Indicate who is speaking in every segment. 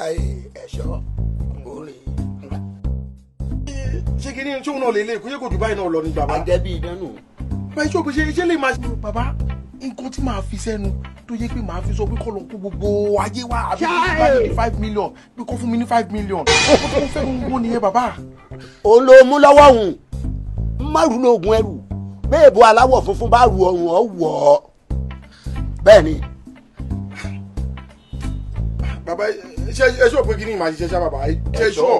Speaker 1: ayé ẹ̀ṣọ́ orí.
Speaker 2: ṣé kí ni tí òun náà lè lé kó yẹ kó Dubai náà lọ ní bàbá.
Speaker 1: àjẹbí ìdánù.
Speaker 2: báyìí tí o ṣe lè máa ṣe bàbá nǹkan tí màá fi sẹ́nu tó yẹ pé màá fi sọ pé kọ́ lọ kó gbogbo ayé wa àbí bá ní 5 million bí kò fún mi ní 5 million ọkọ tó ń fẹ́ gbogbo nìyẹn bàbá.
Speaker 1: òun ló mú lọ́wọ́ òun márùn lóògùn ẹrù bẹ́ẹ̀ bo aláwọ̀ funfun bá ru ọrùn ọ̀ wọ̀ ọ́ bẹ́ẹ̀ ni.
Speaker 2: bàbá ẹ ṣọ́ pé kí ni màá ṣiṣẹ́ ṣá bàbá ẹ ṣọ́.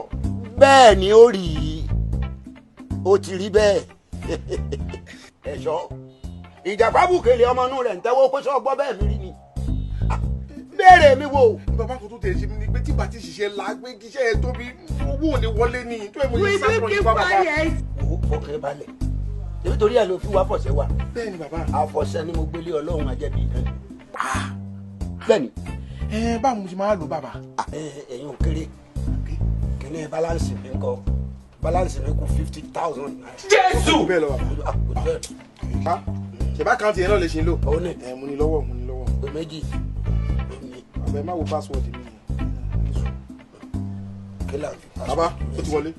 Speaker 1: bẹ́ẹ̀ ni ó rí i ó ti rí bẹ́ẹ̀ ẹ̀ṣọ́ ìjàpá bùkẹ́lẹ́ ọmọ inú rẹ̀ ń tẹ́wọ́ pé sọ gbọ́ bẹ́ẹ̀ mi rí ni béèrè mi wò.
Speaker 2: bàbá kan tó tẹ̀ ṣe mi ni pé tí bá ti ṣiṣẹ́ la pé kí iṣẹ́ ẹ tóbi owó ò ní wọlé ní tó ẹ̀ mo ṣe sásọ̀rọ̀ nípa bàbá.
Speaker 1: owó fọkàn balẹ̀ nítorí ẹ̀ ló fi wá fọ̀ṣẹ́ wa.
Speaker 2: bẹ́ẹ̀ni bàbá.
Speaker 1: àfọ̀ṣẹ́ ni mo gbélé ọlọ́run ajẹ́bí ìdán. bẹ́ẹ̀ni.
Speaker 2: báwo mo ṣe máa lò bàbá.
Speaker 1: ẹ̀yin ò kéré kíní balance mi ń kọ balance mi kù 50,000.
Speaker 2: jésù. bẹ́ẹ̀ lọ bàbá. ṣèbá kan tiẹ̀ náà lè ṣe lò.
Speaker 1: ó ní.
Speaker 2: mo ní lọ́wọ́ mo ní lọ́wọ́.
Speaker 1: pé méjì.
Speaker 2: àbẹ má wo password mi.
Speaker 1: kí la fi password.
Speaker 2: bàbá ó ti wọlé.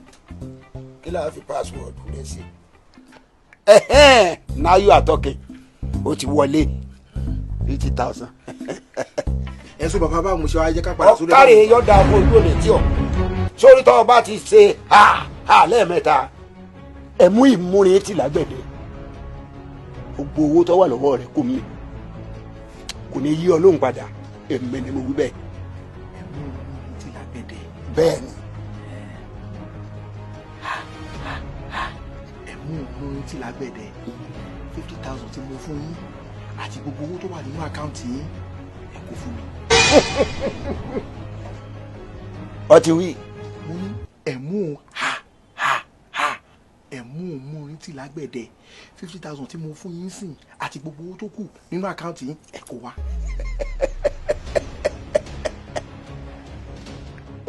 Speaker 1: kí la fi password rẹ sí. now you are talking. ó ti wọlé 50,000.
Speaker 2: ẹ sọ bàbá báwo mo ṣe wá jẹ́ ká padà sórí.
Speaker 1: ọ̀kárẹ̀ yọ̀dà fún ojú òní tí ọ̀ sórí tọ́ ọ bá ti ṣe lẹ́ẹ̀mẹ́ta ẹ̀mú ìmúrin ti lágbẹ̀dẹ gbogbo owó tó wà lọ́wọ́ rẹ̀ kò mí kò ní yí ọlọ́run padà èmi ni mo wí bẹ́ẹ̀.
Speaker 2: ẹ̀mú ìmúrin ti lágbẹ̀dẹ.
Speaker 1: bẹ́ẹ̀ ni.
Speaker 2: ẹ̀mú ìmúrin ti lágbẹ̀dẹ 50,000 tí mo fún yín àti gbogbo owó tó wà nínú àkáǹtì yín ẹ kó fún mi.
Speaker 1: ọtí wí.
Speaker 2: mo ní ẹ̀mú ẹ̀mú ìmúrin ti lágbẹ̀dẹ 50,000 tí mo fún yín sìn àti gbogbo owó tó kù nínú àkáǹtì yín ẹ kó wá.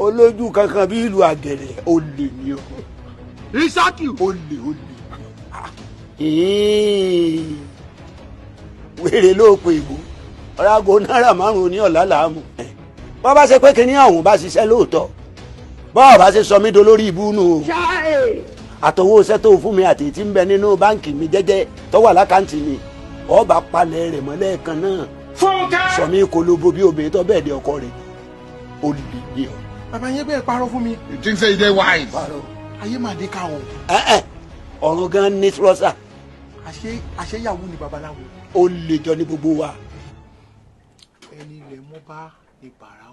Speaker 1: olójú kankan bí ìlú àgẹ̀rẹ̀ olè ni o.
Speaker 2: Isaki
Speaker 1: olè. wèrè ló pe ìbò ọ̀ràgò náírà 5 ní ọ̀la làámu. wọ́n bá ṣe pé kínní ọ̀hún bá ṣiṣẹ́ lóòótọ́ bọ́ọ̀ bá ṣe sọ mí dolórí ibú nù o. àtọwọ́ iṣẹ́ tó fún mi àti tí ń bẹ nínú báǹkì mi jẹ́jẹ́ tó wà lákàntì mi ọba palẹ̀ rẹ̀ mọ́lẹ̀ kan náà.
Speaker 2: Fúnkẹ́.
Speaker 1: sọ mí kolóbo bí obìnrin tó bẹ́ẹ̀ di ọkọ rẹ̀ ó lè ní ọ.
Speaker 2: bàbá yẹn bẹ́ẹ̀ parọ́ fún mi.
Speaker 3: You think say you dey wise?
Speaker 1: parọ́.
Speaker 2: ayé máa dé ká o.
Speaker 1: ọ̀run gan ní trọ́sà.
Speaker 2: àṣeyàwó ni babaláwo.
Speaker 1: ó lè jọ ní gbogbo wa.
Speaker 2: ẹni rẹ̀ mọ́ bá ní bàrà.